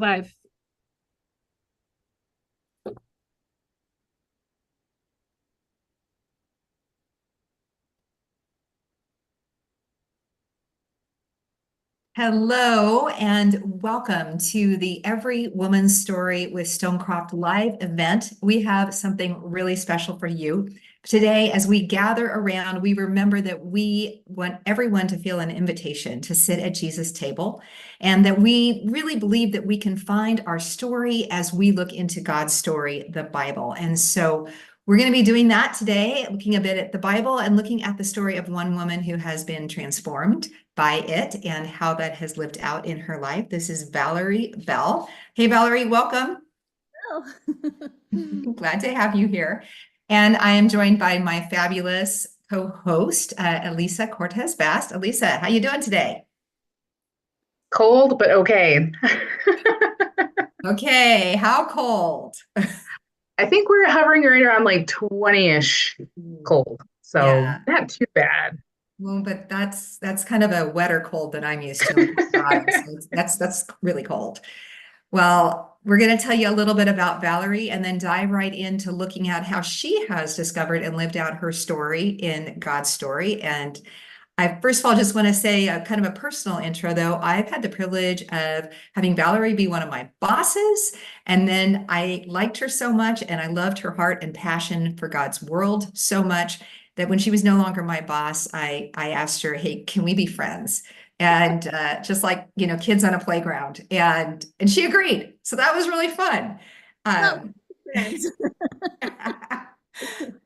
Live. Hello and welcome to the Every Woman's Story with Stonecroft live event. We have something really special for you. Today, as we gather around, we remember that we want everyone to feel an invitation to sit at Jesus' table, and that we really believe that we can find our story as we look into God's story, the Bible. And so we're going to be doing that today, looking a bit at the Bible and looking at the story of one woman who has been transformed by it and how that has lived out in her life. This is Valerie Bell. Hey, Valerie, welcome. Oh. Glad to have you here. And I am joined by my fabulous co-host, Elisa Cortez Bast. Elisa, how you doing today? Cold, but okay. Okay, how cold? I think we're hovering right around like 20-ish cold. So Yeah. not too bad. Well, but that's kind of a wetter cold than I'm used to in Colorado. So that's really cold. Well, we're going to tell you a little bit about Valerie and then dive right into looking at how she has discovered and lived out her story in God's story. And I first of all just want to say a kind of a personal intro, though. I've had the privilege of having Valerie be one of my bosses, and then I liked her so much, and I loved her heart and passion for God's world so much that when she was no longer my boss, I asked her, "Hey, can we be friends?" And just like kids on a playground, and she agreed. So that was really fun. Oh, Um, friends.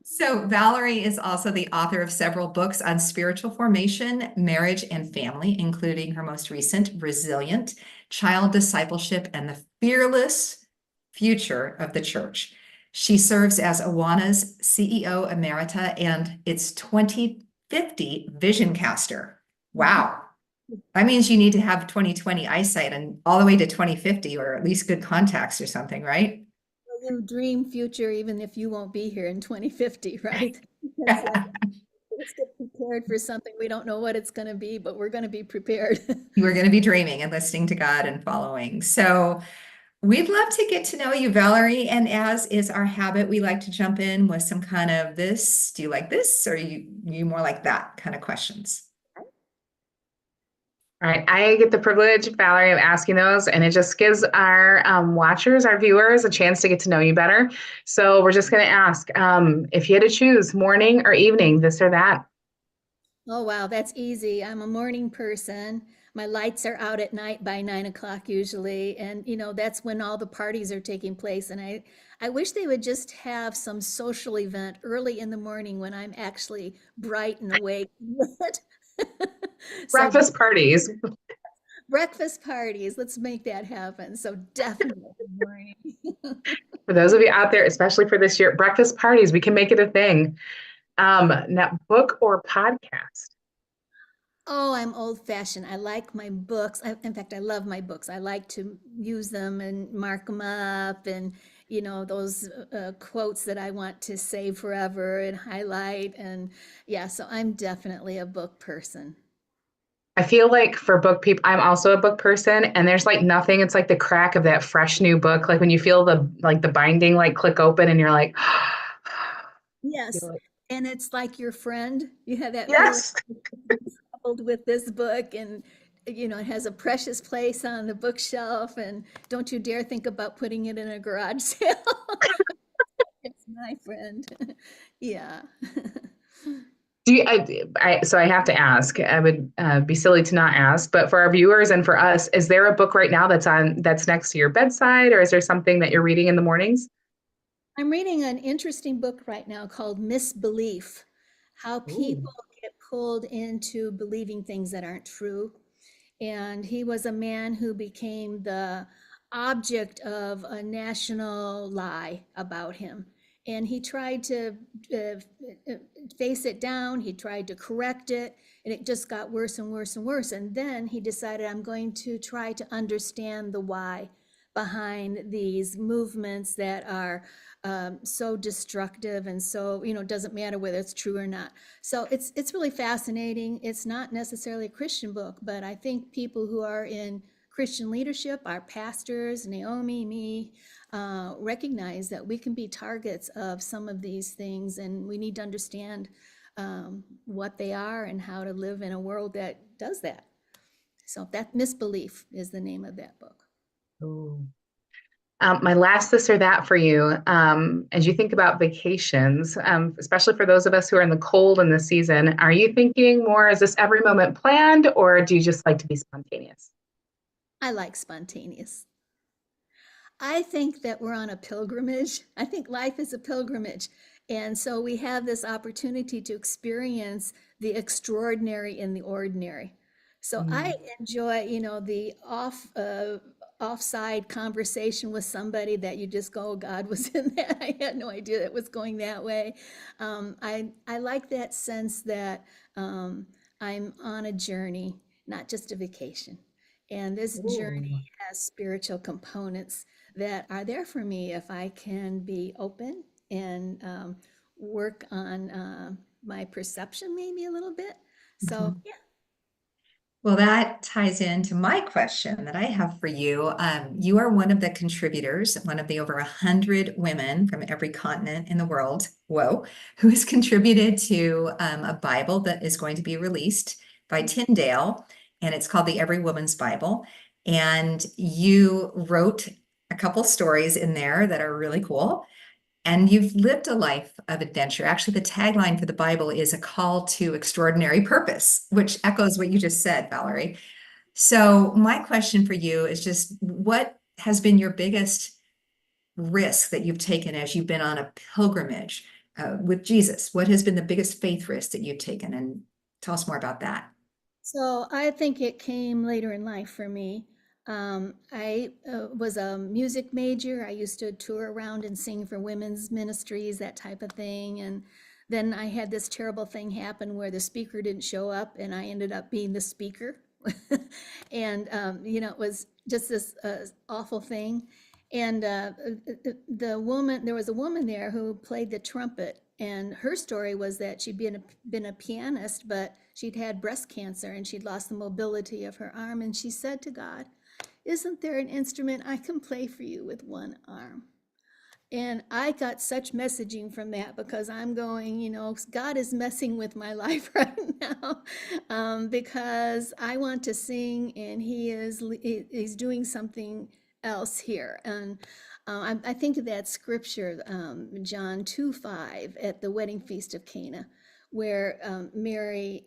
So, Valerie is also the author of several books on spiritual formation, marriage, and family, including her most recent, Resilient, Child Discipleship, and the Fearless Future of the Church. She serves as Awana's CEO Emerita and its 2050 Vision Caster. Wow. That means you need to have 2020 eyesight and all the way to 2050, or at least good contacts or something, right? You dream future even if you won't be here in 2050, right? Because let's get prepared for something. We don't know what it's going to be, but we're going to be prepared. You are going to be dreaming and listening to God and following. So we'd love to get to know you, Valerie. And as is our habit, we like to jump in with some kind of this, do you like this? Or you more like that kind of questions? All right. I get the privilege, Valerie, of asking those, and it just gives our watchers, our viewers, a chance to get to know you better. So we're just going to ask if you had to choose morning or evening, this or that. Oh, wow, that's easy. I'm a morning person. My lights are out at night by 9 o'clock usually. And, that's when all the parties are taking place. And I wish they would just have some social event early in the morning when I'm actually bright and awake. So Breakfast parties. breakfast parties, let's make that happen. So definitely morning. For those of you out there, especially for this year, breakfast parties, we can make it a thing. Now, book or podcast? Oh, I'm old fashioned. I like my books. In fact, I love my books. I like to use them and mark them up and, those quotes that I want to save forever and highlight. And yeah, so I'm definitely a book person. I feel like for book people, I'm also a book person, and there's like nothing. It's like the crack of that fresh new book. Like when you feel the binding like click open, and you're like, Yes. And it's like your friend. You have that feeling yes. traveled with this book and it has a precious place on the bookshelf and don't you dare think about putting it in a garage sale. It's my friend. Yeah. Do you, so I have to ask. I would be silly to not ask, but for our viewers and for us, is there a book right now that's next to your bedside, or is there something that you're reading in the mornings? I'm reading an interesting book right now called Misbelief: How Ooh. People Get Pulled into Believing Things That Aren't True. And he was a man who became the object of a national lie about him. And he tried to uh, face it down, he tried to correct it, and it just got worse and worse and worse. And then he decided, I'm going to try to understand the why behind these movements that are so destructive and so it doesn't matter whether it's true or not. So it's really fascinating. It's not necessarily a Christian book, but I think people who are in Christian leadership, our pastors, Naomi, me, recognize that we can be targets of some of these things, and we need to understand what they are and how to live in a world that does that. So that Misbelief is the name of that book. Ooh. My last this or that for you, as you think about vacations, especially for those of us who are in the cold in the season, are you thinking more, is this every moment planned, or do you just like to be spontaneous? I like spontaneous. I think that we're on a pilgrimage. I think life is a pilgrimage. And so we have this opportunity to experience the extraordinary in the ordinary. So I enjoy, the offside conversation with somebody that you just go, God was in that. I had no idea it was going that way. I like that sense that I'm on a journey, not just a vacation. And this Ooh. journey has spiritual components that are there for me if I can be open and work on my perception maybe a little bit. So, yeah. Well, that ties into my question that I have for you. You are one of the contributors, one of the over 100 women from every continent in the world, whoa, who has contributed to a Bible that is going to be released by Tyndale, and it's called the Every Woman's Bible. And you wrote a couple stories in there that are really cool. And you've lived a life of adventure. Actually, the tagline for the Bible is a call to extraordinary purpose, which echoes what you just said, Valerie. So my question for you is just what has been your biggest risk that you've taken as you've been on a pilgrimage with Jesus? What has been the biggest faith risk that you've taken? And tell us more about that. So I think it came later in life for me. I was a music major. I used to tour around and sing for women's ministries, that type of thing. And then I had this terrible thing happen where the speaker didn't show up, and I ended up being the speaker. And, it was just this awful thing. And there was a woman there who played the trumpet, and her story was that she'd been a pianist, but she'd had breast cancer and she'd lost the mobility of her arm. And she said to God, "Isn't there an instrument I can play for you with one arm?" And I got such messaging from that because I'm going, God is messing with my life right now, because I want to sing and he's doing something else here. And I think of that scripture, John 2:5 at the wedding feast of Cana, where Mary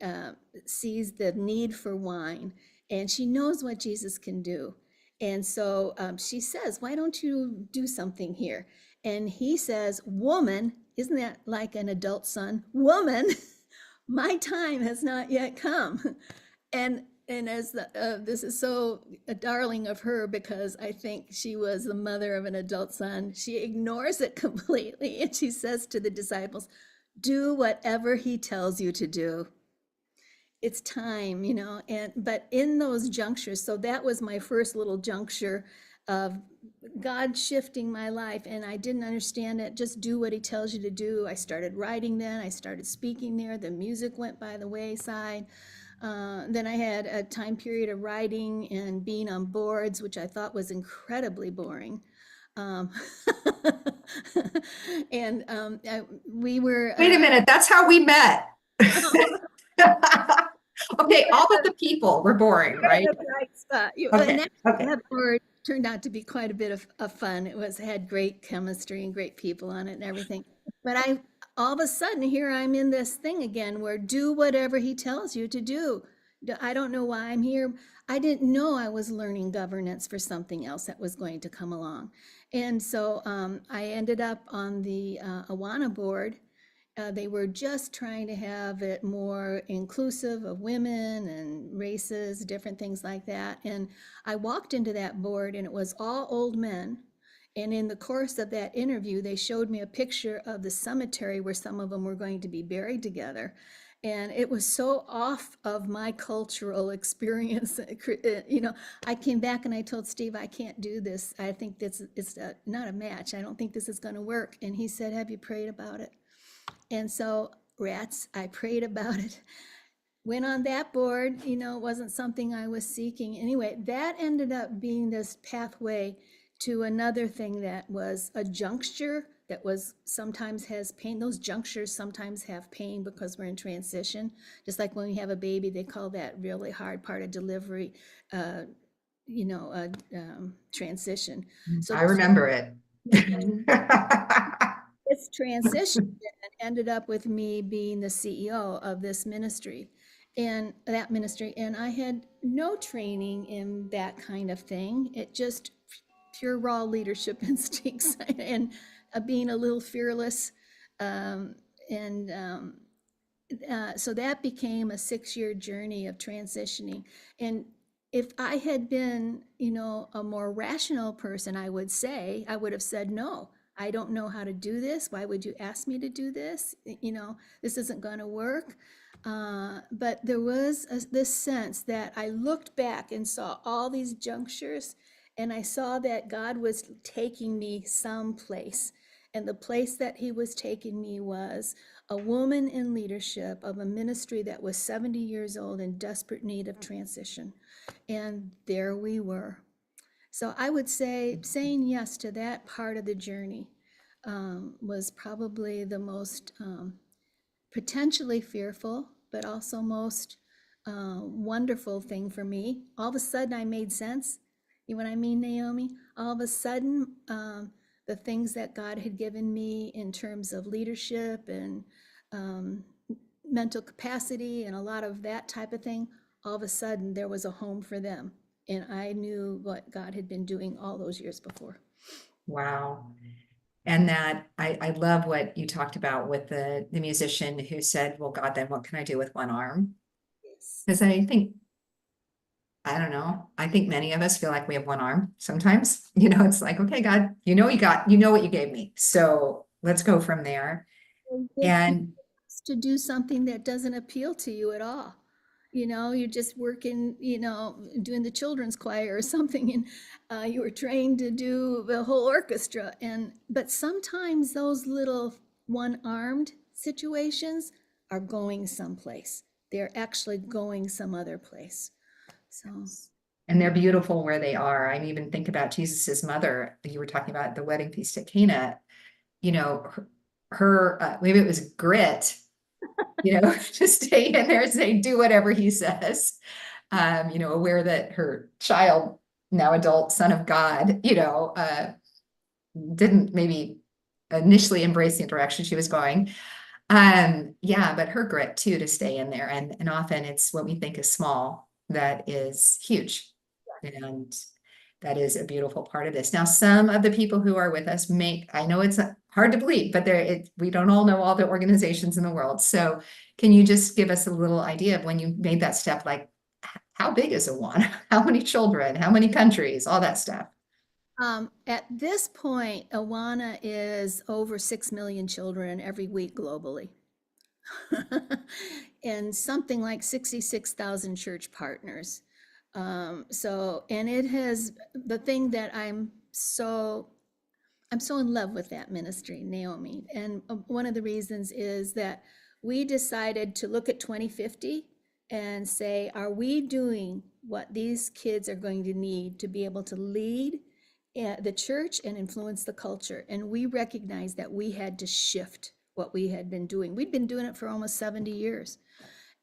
sees the need for wine and she knows what Jesus can do. And so she says, "Why don't you do something here?" And he says, "Woman," isn't that like an adult son? "Woman, my time has not yet come." And as this is so a darling of her, because I think she was the mother of an adult son, she ignores it completely. And she says to the disciples, "Do whatever he tells you to do. It's time," but in those junctures, so that was my first little juncture of God shifting my life, and I didn't understand it. Just do what he tells you to do. I started writing then, I started speaking there, the music went by the wayside. Then I had a time period of writing and being on boards, which I thought was incredibly boring. Um, and we were. Wait a minute, that's how we met. Okay, all but the people were boring, right? Right spot. Okay, And okay. that board turned out to be quite a bit of fun. It had great chemistry and great people on it and everything. But all of a sudden, here I'm in this thing again where do whatever he tells you to do. I don't know why I'm here. I didn't know I was learning governance for something else that was going to come along. And so I ended up on the Awana board. They were just trying to have it more inclusive of women and races, different things like that. And I walked into that board and it was all old men. And in the course of that interview, they showed me a picture of the cemetery where some of them were going to be buried together. And it was so off of my cultural experience. I came back and I told Steve, "I can't do this. I think it's not a match. I don't think this is going to work." And he said, "Have you prayed about it?" And so, rats, I prayed about it. went on that board. It wasn't something I was seeking. Anyway, that ended up being this pathway to another thing that was a juncture that was sometimes has pain. Those junctures sometimes have pain because we're in transition. Just like when we have a baby, they call that really hard part of delivery, transition. So I remember it. this transition ended up with me being the CEO of this ministry and that ministry. And I had no training in that kind of thing. It just pure raw leadership instincts and being a little fearless. So that became a 6-year journey of transitioning. And if I had been, a more rational person, I would have said, no, I don't know how to do this. Why would you ask me to do this? This isn't going to work. But there was this sense that I looked back and saw all these junctures, and I saw that God was taking me someplace. And the place that he was taking me was a woman in leadership of a ministry that was 70 years old in desperate need of transition. And there we were. So I would say saying yes to that part of the journey was probably the most potentially fearful, but also most wonderful thing for me. All of a sudden I made sense. You know what I mean, Naomi? All of a sudden, the things that God had given me in terms of leadership and mental capacity and a lot of that type of thing, all of a sudden there was a home for them. And I knew what God had been doing all those years before. Wow. And that I love what you talked about with the musician who said, well, God, then what can I do with one arm? Yes. Because I don't know. I think many of us feel like we have one arm sometimes. It's like, okay, God, you know what you gave me. So let's go from there. And To do something that doesn't appeal to you at all. You're just working, doing the children's choir or something, and you were trained to do the whole orchestra. But sometimes those little one-armed situations are going someplace. They're actually going some other place. So. And they're beautiful where they are. I even think about Jesus's mother. You were talking about the wedding feast at Cana. Her maybe it was grit, to stay in there and say, do whatever he says. Aware that her child, now adult son of God, didn't maybe initially embrace the direction she was going. But her grit too, to stay in there. And often it's what we think is small that is huge. And that is a beautiful part of this. Now, some of the people who are with us I know it's hard to believe, but we don't all know all the organizations in the world. So can you just give us a little idea of when you made that step, like how big is Awana? How many children? How many countries? All that stuff. At this point, Awana is over 6 million children every week globally. And something like 66,000 church partners. And it has the thing that I'm so in love with that ministry, Naomi. And one of the reasons is that we decided to look at 2050 and say, are we doing what these kids are going to need to be able to lead the church and influence the culture? And we recognized that we had to shift what we had been doing. We'd been doing it for almost 70 years.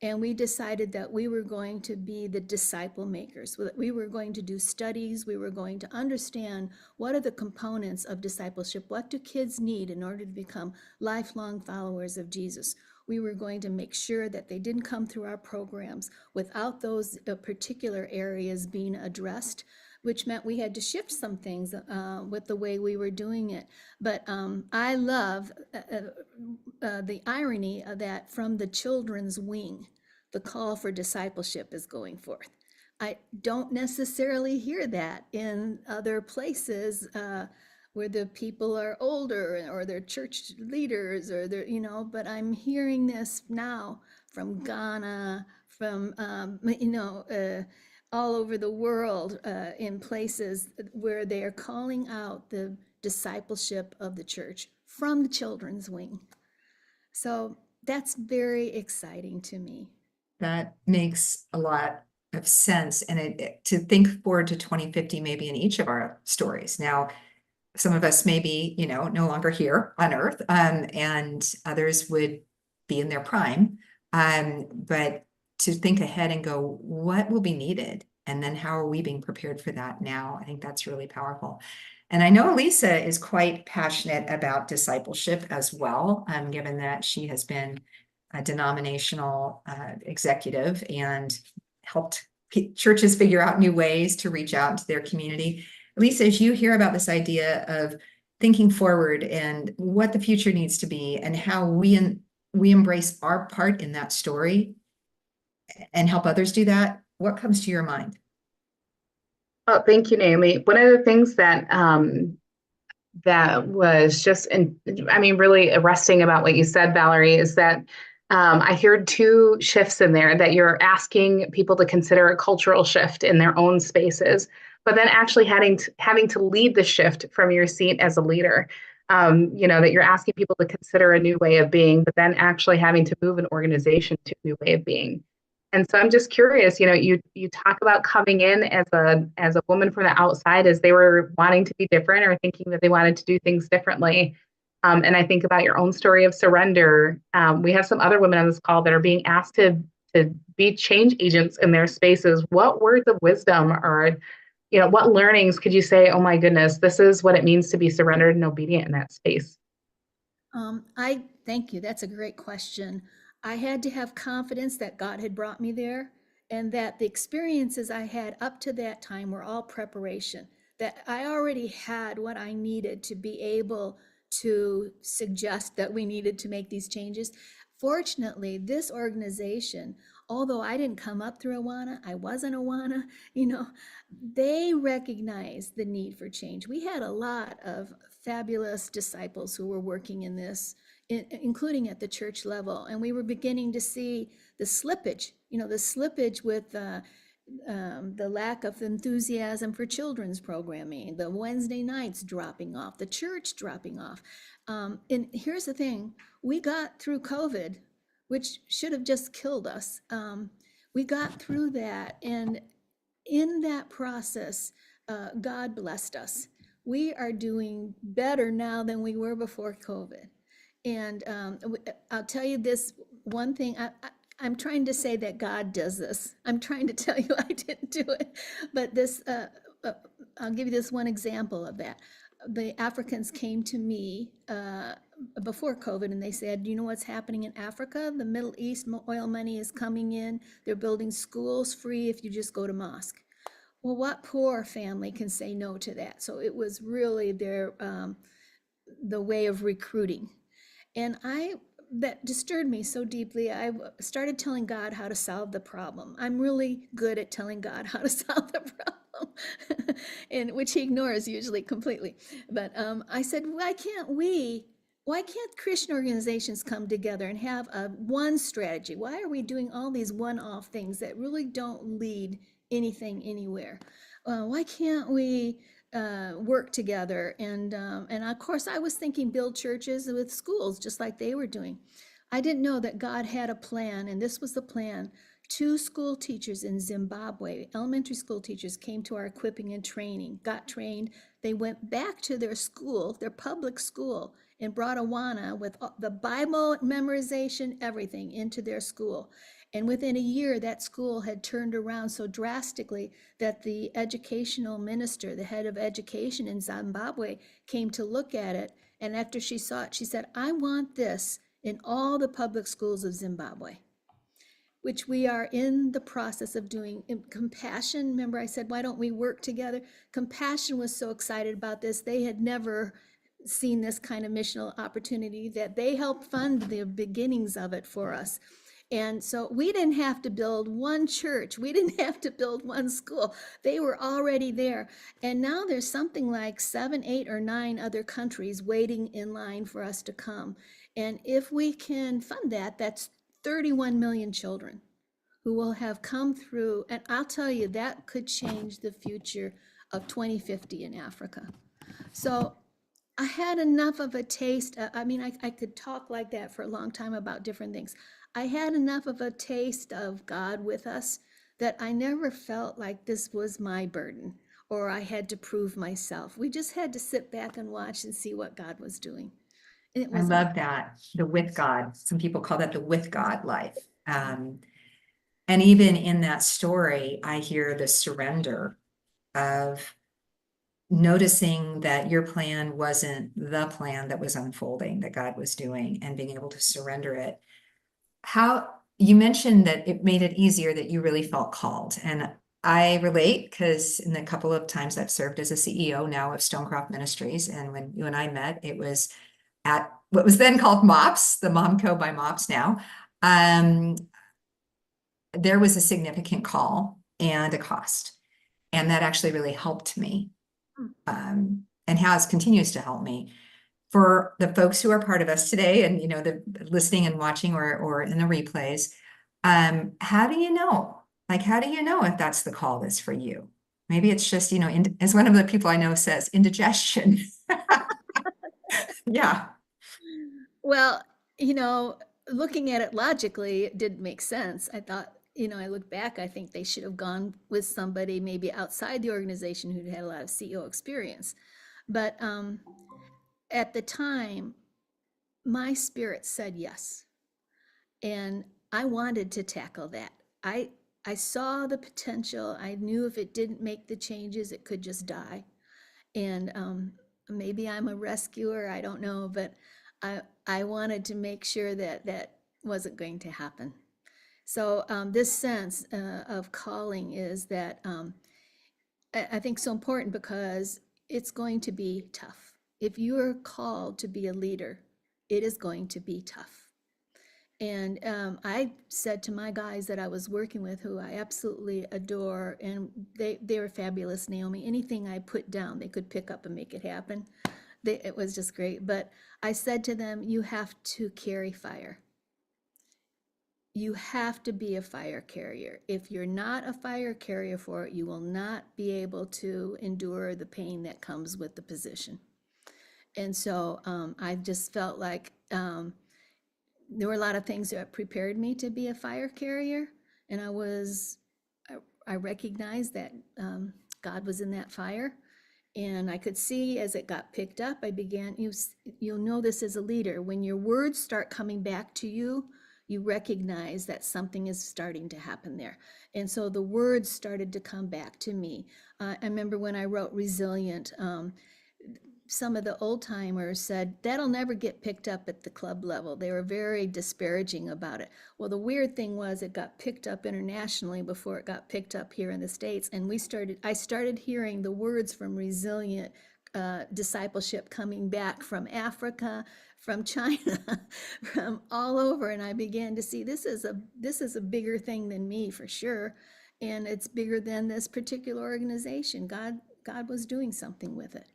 And we decided that we were going to be the disciple makers. We were going to do studies. We were going to understand what are the components of discipleship. What do kids need in order to become lifelong followers of Jesus? We were going to make sure that they didn't come through our programs without those particular areas being addressed, which meant we had to shift some things with the way we were doing it. But I love the irony of that from the children's wing, the call for discipleship is going forth. I don't necessarily hear that in other places where the people are older or they're church leaders or they're, but I'm hearing this now from Ghana, from, all over the world in places where they are calling out the discipleship of the church from the children's wing. So that's very exciting to me. that makes a lot of sense. And to think forward to 2050, maybe in each of our stories. Now, some of us may be, no longer here on Earth, and others would be in their prime. But to think ahead and go, what will be needed? And then how are we being prepared for that now? I think that's really powerful. And I know Elisa is quite passionate about discipleship as well, given that she has been a denominational executive and helped churches figure out new ways to reach out into their community. Lisa, as you hear about this idea of thinking forward and what the future needs to be and how we embrace our part in that story and help others do that, what comes to your mind? Oh, thank you, Naomi. One of the things that that was just, really arresting about what you said, Valerie, is that I heard two shifts in there, that you're asking people to consider a cultural shift in their own spaces, but then actually having to lead the shift from your seat as a leader. That you're asking people to consider a new way of being, but then actually having to move an organization to a new way of being. And so I'm just curious, you talk about coming in as a woman from the outside, as they were wanting to be different or thinking that they wanted to do things differently. And I think about your own story of surrender. We have some other women on this call that are being asked to be change agents in their spaces. What words of wisdom or, what learnings could you say, oh my goodness, this is what it means to be surrendered and obedient in that space? I thank you. That's a great question. I had to have confidence that God had brought me there and that the experiences I had up to that time were all preparation, that I already had what I needed to be able to suggest that we needed to make these changes. Fortunately, this organization, although I didn't come up through Awana, I wasn't Awana, they recognized the need for change. We had a lot of fabulous disciples who were working in this, including at the church level. And we were beginning to see the slippage, with the lack of enthusiasm for children's programming, the Wednesday nights dropping off, the church dropping off. And here's the thing, we got through COVID, which should have just killed us. We got through that. And in that process, God blessed us. We are doing better now than we were before COVID. And I'll tell you this one thing. I'm trying to say that God does this. I'm trying to tell you I didn't do it. But this, I'll give you this one example of that. The Africans came to me before COVID and they said, you know what's happening in Africa? The Middle East oil money is coming in. They're building schools free if you just go to mosque. Well, what poor family can say no to that? So it was really the way of recruiting. And that disturbed me so deeply. I started telling God how to solve the problem. I'm really good at telling God how to solve the problem, and which he ignores usually completely. But I said, why can't Christian organizations come together and have one strategy? Why are we doing all these one-off things that really don't lead anything anywhere? Why can't we work together? And of course, I was thinking build churches with schools, just like they were doing. I didn't know that God had a plan, and this was the plan. 2 school teachers in Zimbabwe, elementary school teachers, came to our equipping and training, got trained. They went back to their school, their public school, and brought Awana with the Bible memorization, everything into their school. And within a year, that school had turned around so drastically that the educational minister, the head of education in Zimbabwe, came to look at it. And after she saw it, she said, I want this in all the public schools of Zimbabwe, which we are in the process of doing. Compassion, remember I said, why don't we work together? Compassion was so excited about this. They had never seen this kind of missional opportunity, that they helped fund the beginnings of it for us. And so we didn't have to build one church. We didn't have to build one school. They were already there. And now there's something like 7, 8, or 9 other countries waiting in line for us to come. And if we can fund that, that's 31 million children who will have come through. And I'll tell you, that could change the future of 2050 in Africa. So I had enough of a taste. I mean, I could talk like that for a long time about different things. I had enough of a taste of God with us that I never felt like this was my burden or I had to prove myself. We just had to sit back and watch and see what God was doing. And it I was love that. The with God. Some people call that the with God life. And even in that story, I hear the surrender of noticing that your plan wasn't the plan that was unfolding, that God was doing, and being able to surrender it. How you mentioned that it made it easier, that you really felt called. And I relate because in the couple of times I've served as a CEO now of Stonecroft Ministries, and when you and I met, it was at what was then called MOPS, the Momco by MOPS now. There was a significant call and a cost. And that actually really helped me, and continues to help me. For the folks who are part of us today, and the listening and watching or in the replays, how do you know? Like, how do you know if that's the call that's for you? Maybe it's just, as one of the people I know says, indigestion. Yeah. Well, looking at it logically, it did make sense. I thought, I look back, I think they should have gone with somebody maybe outside the organization who'd had a lot of CEO experience. But at the time, my spirit said yes. And I wanted to tackle that. I saw the potential. I knew if it didn't make the changes, it could just die. And maybe I'm a rescuer, I don't know, but I wanted to make sure that that wasn't going to happen. So this sense of calling is that I think so important because it's going to be tough. If you are called to be a leader, it is going to be tough. And I said to my guys that I was working with, who I absolutely adore, and they were fabulous, Naomi. Anything I put down, they could pick up and make it happen. It was just great. But I said to them, you have to carry fire. You have to be a fire carrier. If you're not a fire carrier for it, you will not be able to endure the pain that comes with the position. And so I just felt like there were a lot of things that prepared me to be a fire carrier, and I recognized that God was in that fire, and I could see as it got picked up, you'll know this as a leader, when your words start coming back to you, you recognize that something is starting to happen there. And so the words started to come back to me. I remember when I wrote Resilient, some of the old timers said, that'll never get picked up at the club level. They were very disparaging about it. Well, the weird thing was it got picked up internationally before it got picked up here in the States. And I started hearing the words from Resilient discipleship coming back from Africa, from China, from all over. And I began to see this is a bigger thing than me for sure. And it's bigger than this particular organization. God was doing something with it.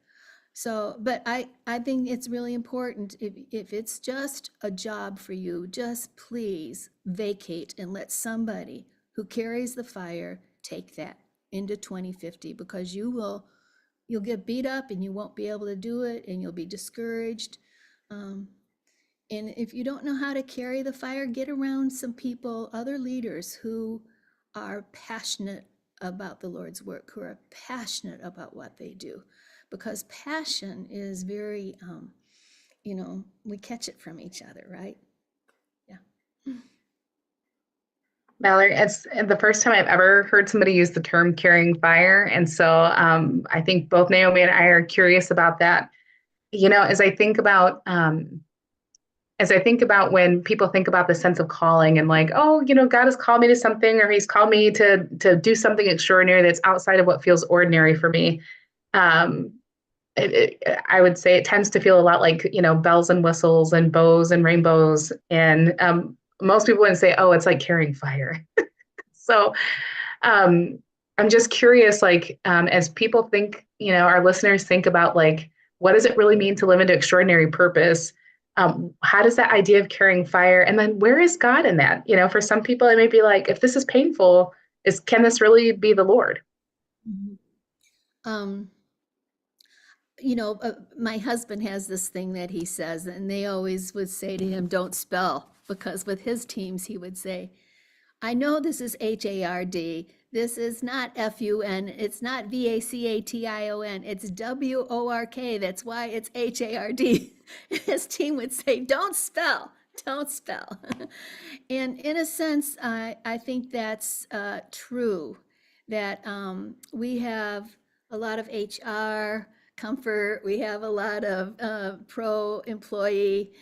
So, but I think it's really important, if it's just a job for you, just please vacate and let somebody who carries the fire take that into 2050, because you'll get beat up and you won't be able to do it and you'll be discouraged. And if you don't know how to carry the fire, get around some people, other leaders who are passionate about the Lord's work, who are passionate about what they do. Because passion is very, we catch it from each other, right? Yeah. Valerie, it's the first time I've ever heard somebody use the term carrying fire. And so I think both Naomi and I are curious about that. As I think about when people think about the sense of calling and like, oh, God has called me to something, or he's called me to do something extraordinary that's outside of what feels ordinary for me. I would say it tends to feel a lot like, bells and whistles and bows and rainbows. And most people wouldn't say, oh, it's like carrying fire. So I'm just curious, like, as people think, our listeners think about, like, what does it really mean to live into extraordinary purpose? How does that idea of carrying fire, and then where is God in that? For some people, it may be like, if this is painful, can this really be the Lord? Mm-hmm. my husband has this thing that he says, and they always would say to him, don't spell, because with his teams, he would say, I know this is HARD. This is not FUN. It's not VACATION. It's WORK. That's why it's HARD. His team would say, don't spell. Don't spell. And in a sense, I think that's true, that we have a lot of HR comfort. We have a lot of pro-employee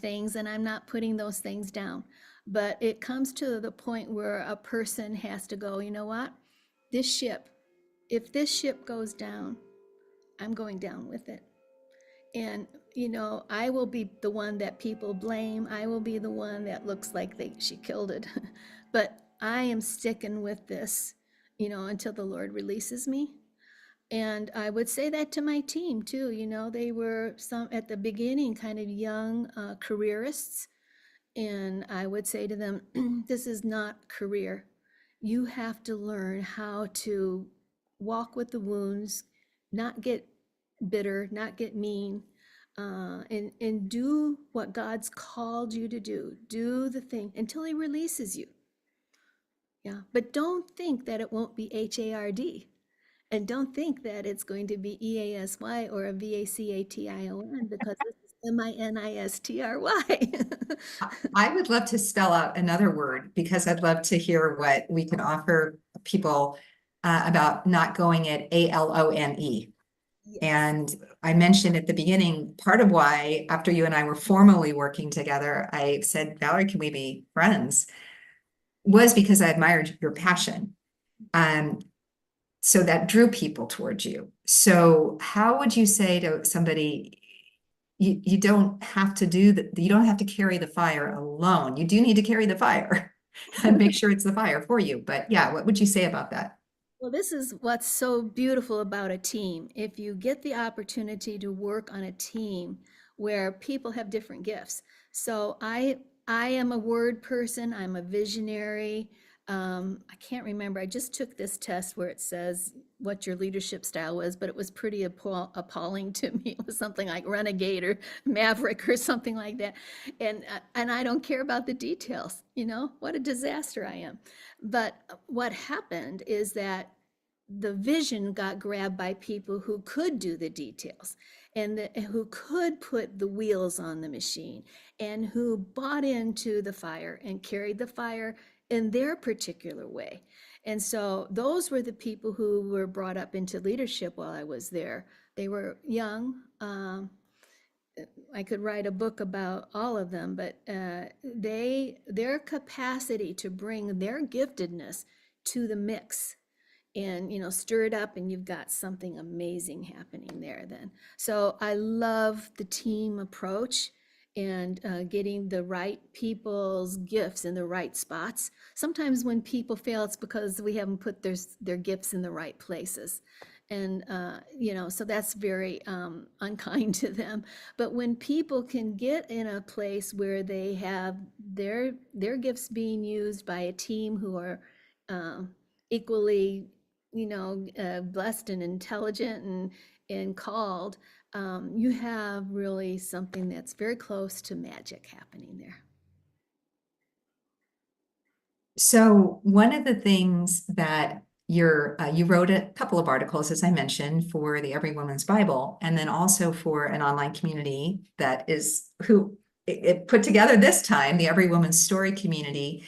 things, and I'm not putting those things down. But it comes to the point where a person has to go, you know what? If this ship goes down, I'm going down with it. And, I will be the one that people blame. I will be the one that looks like she killed it. But I am sticking with this, until the Lord releases me. And I would say that to my team too. They were some at the beginning kind of young careerists. And I would say to them, this is not career. You have to learn how to walk with the wounds, not get bitter, not get mean, and do what God's called you to do. Do the thing until he releases you. Yeah, but don't think that it won't be HARD. And don't think that it's going to be EASY or a VACATION, because this is MINISTRY. I would love to spell out another word, because I'd love to hear what we can offer people about not going at ALONE. Yes. And I mentioned at the beginning, part of why, after you and I were formally working together, I said, Valerie, can we be friends? Was because I admired your passion. So that drew people towards you. So how would you say to somebody, you don't have to you don't have to carry the fire alone. You do need to carry the fire and make sure it's the fire for you. But yeah, what would you say about that? Well, this is what's so beautiful about a team. If you get the opportunity to work on a team where people have different gifts. So I am a word person. I'm a visionary. I can't remember. I just took this test where it says what your leadership style was, but it was pretty appalling to me. It was something like renegade or maverick or something like that. And I don't care about the details, what a disaster I am. But what happened is that the vision got grabbed by people who could do the details, and who could put the wheels on the machine, and who bought into the fire and carried the fire in their particular way. And so those were the people who were brought up into leadership while I was there. They were young. I could write a book about all of them, but their capacity to bring their giftedness to the mix and stir it up, and you've got something amazing happening there then. So I love the team approach, and getting the right people's gifts in the right spots. Sometimes when people fail, it's because we haven't put their gifts in the right places. And, so that's very unkind to them. But when people can get in a place where they have their gifts being used by a team who are equally, blessed and intelligent and called, you have really something that's very close to magic happening there. So one of the things that you wrote a couple of articles, as I mentioned, for the Every Woman's Bible, and then also for an online community that is it put together this time, the Every Woman's Story community.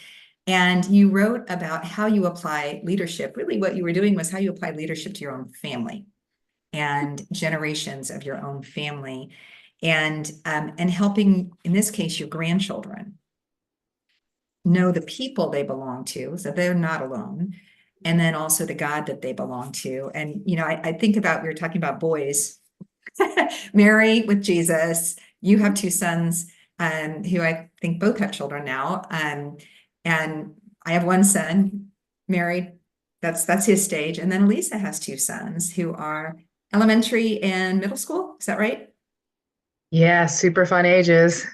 And you wrote about how you apply leadership. Really, what you were doing was how you apply leadership to your own family and generations of your own family, and helping, in this case, your grandchildren know the people they belong to, so they're not alone, and then also the God that they belong to. And, I think about, we were talking about boys, Mary with Jesus, you have two sons, who I think both have children now. And I have one son married, that's his stage. And then Elisa has two sons who are elementary and middle school. Is that right? Yeah, super fun ages.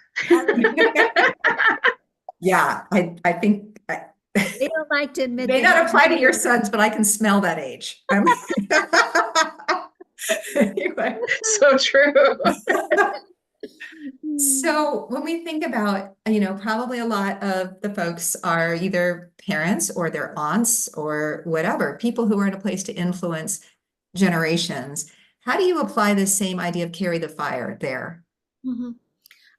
Yeah, I think They don't like to admit may they not have apply to your kids. sons, but I can smell that age. Anyway. So true. So when we think about, probably a lot of the folks are either parents or their aunts or whatever, people who are in a place to influence generations. How do you apply this same idea of carry the fire there? Mhm.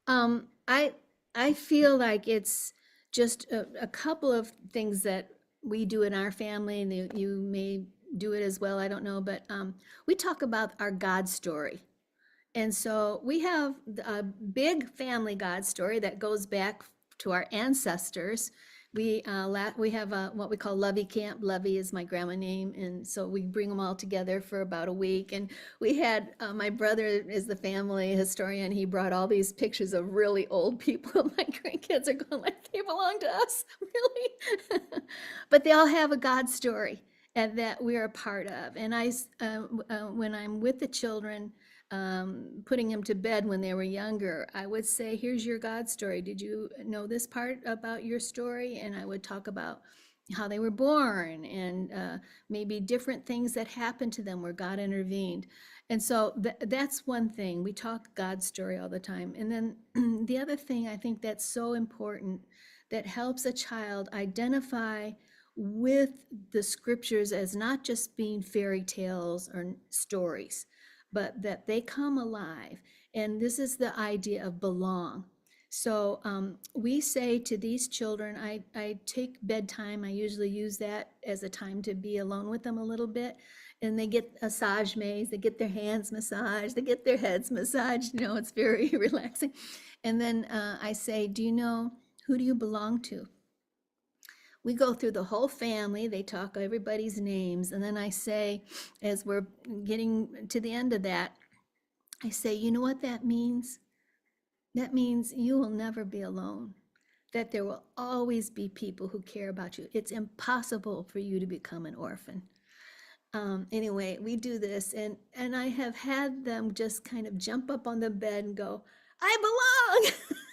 Um, I I feel like it's just a couple of things that we do in our family, and you may do it as well. I don't know, but we talk about our God story. And so we have a big family God story that goes back to our ancestors. We have what we call Lovey Camp. Lovey is my grandma name, and so we bring them all together for about a week. And we had my brother is the family historian. He brought all these pictures of really old people. My grandkids are going like they belong to us, really. But they all have a God story and that we're a part of. And when I'm with the children, putting them to bed when they were younger, I would say, here's your God story. Did you know this part about your story? And I would talk about how they were born and maybe different things that happened to them where God intervened. And so that's one thing. We talk God's story all the time. And then the other thing I think that's so important that helps a child identify with the scriptures as not just being fairy tales or stories, but that they come alive. And this is the idea of belong. So we say to these children, I take bedtime, I usually use that as a time to be alone with them a little bit. And they get massage maze, they get their hands massaged, they get their heads massaged, it's very relaxing. And then I say, do you know, who do you belong to? We go through the whole family, they talk everybody's names, and then I say, as we're getting to the end of that, I say, you know what that means? That means you will never be alone, that there will always be people who care about you. It's impossible for you to become an orphan. Anyway, we do this, and I have had them just kind of jump up on the bed and go, I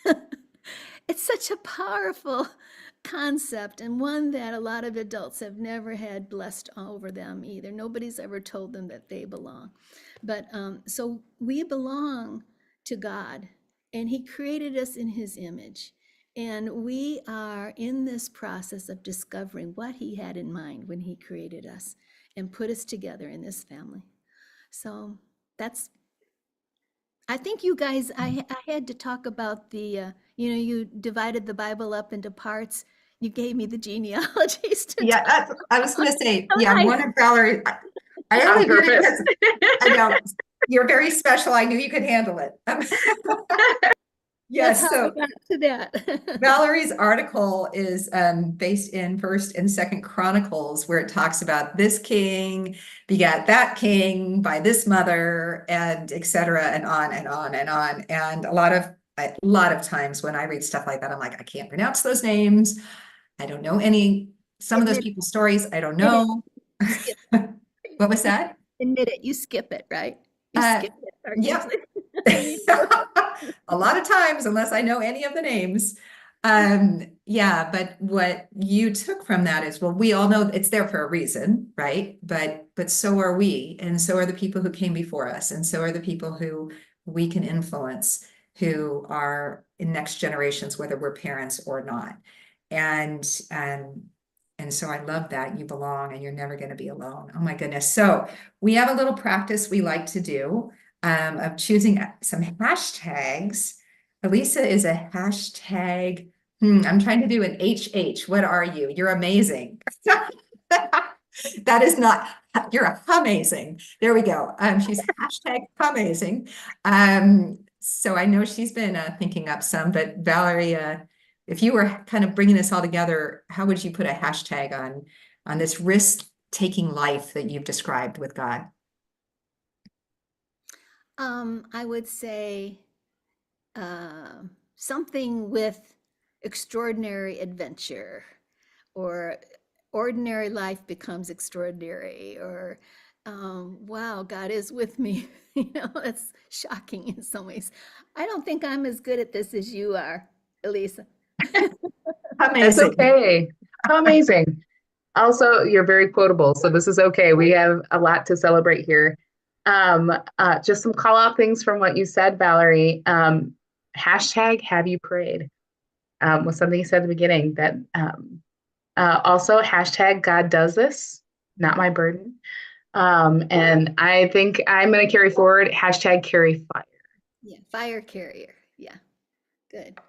belong. It's such a powerful concept, and one that a lot of adults have never had blessed over them either. Nobody's ever told them that they belong. But so we belong to God, and He created us in His image. And we are in this process of discovering what He had in mind when He created us and put us together in this family. So I think you guys, I had to talk about you divided the Bible up into parts. You gave me the genealogies to Yeah, I was going to say, yeah, nice. one of Valerie, I On only did it purpose. because I know you're very special. I knew you could handle it. That's Yes, how so we got to that. Valerie's article is based in First and Second Chronicles, where it talks about this king begat that king by this mother, and et cetera, and on and on and on. And a lot of times when I read stuff like that, I'm like, I can't pronounce those names. I don't know some of those Admit people's stories. I don't it. know. You skip What was that? Admit it. You skip it, right? You Uh, skip it. Or yep. Me too. A lot of times, unless I know any of the names. Yeah, but what you took from that is, well, we all know it's there for a reason, right? But so are we, and so are the people who came before us, and so are the people who we can influence, who are in next generations, whether we're parents or not. And so I love that you belong and you're never going to be alone. Oh my goodness. So we have a little practice we like to do of choosing some hashtags. Elisa is a hashtag. I'm trying to do an HH. What are you? You're amazing. That is not, you're amazing. There we go. She's hashtag amazing. So I know she's been thinking up some, but Valerie, if you were kind of bringing this all together, how would you put a hashtag on this risk-taking life that you've described with God? I would say something with extraordinary adventure, or ordinary life becomes extraordinary, or wow, God is with me. It's shocking in some ways. I don't think I'm as good at this as you are, Elisa. That's Amazing. okay. How amazing. Also, you're very quotable, so this is okay. We have a lot to celebrate here. Just some call out things from what you said, Valerie. Hashtag have you prayed was something you said at the beginning that also hashtag God does this, not my burden. And I think I'm going to carry forward hashtag carry fire. Yeah, fire carrier. Yeah, good.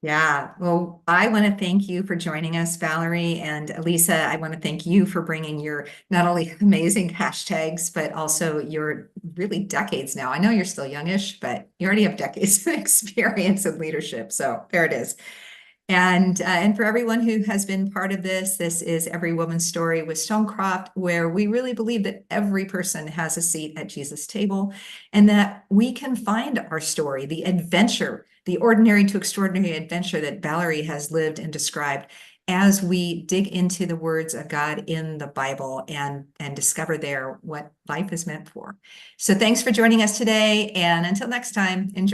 Yeah, well, I want to thank you for joining us, Valerie, and Elisa. I want to thank you for bringing your not only amazing hashtags, but also your really decades now. I know you're still youngish, but you already have decades of experience in leadership. So there it is. And for everyone who has been part of this, this is Every Woman's Story with Stonecroft, where we really believe that every person has a seat at Jesus' table and that we can find our story, the adventure, the ordinary to extraordinary adventure that Valerie has lived and described as we dig into the words of God in the Bible and discover there what life is meant for. So thanks for joining us today. And until next time, enjoy.